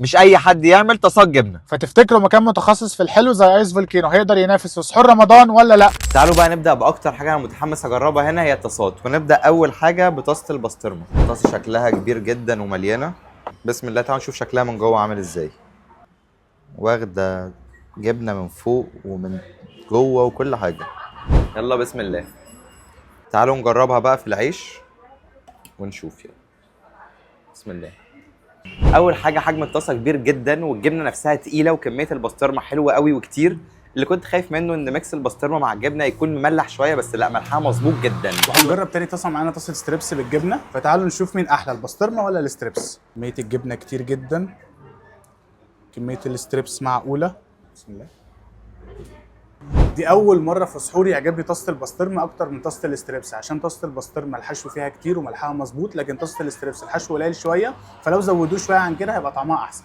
مش اي حد يعمل طاسات جبنه. فتفتكروا مكان متخصص في الحلو زي ايس فولكينو هيقدر ينافس في سحور رمضان ولا لا؟ تعالوا بقى نبدا باكتر حاجه انا متحمس اجربها هنا، هي الطاسات. ونبدا اول حاجه بطاسه البسطرمه. طاسه شكلها كبير جدا ومليانه. بسم الله، تعالوا نشوف شكلها من جوه عامل ازاي. واخده جبنه من فوق ومن جوه وكل حاجه. يلا بسم الله، تعالوا نجربها بقى في العيش ونشوف. يلا بسم الله. اول حاجه حجم الطاسه كبير جدا، والجبنه نفسها تقيله، وكميه البسطرمه حلوه قوي وكتير. اللي كنت خايف منه ان ميكس البسطرمه مع الجبنه يكون مملح شويه، بس لا، ملحها مظبوط جدا. وهنجرب تاني طاسه معانا طاسه ستريبس بالجبنه، فتعالوا نشوف مين احلى البسطرمه ولا الستريبس. كميه الجبنه كتير جدا، كميه الستريبس معقوله. بسم الله. دي اول مره في سحوري يعجبني طاسه البسطرمه اكتر من طاسه الستريبس، عشان طاسه البسطرمه الحشو فيها كتير وملحها مظبوط، لكن طاسه الستريبس الحشو قليل شويه، فلو زودوه شويه عن كده هيبقى طعمها احسن.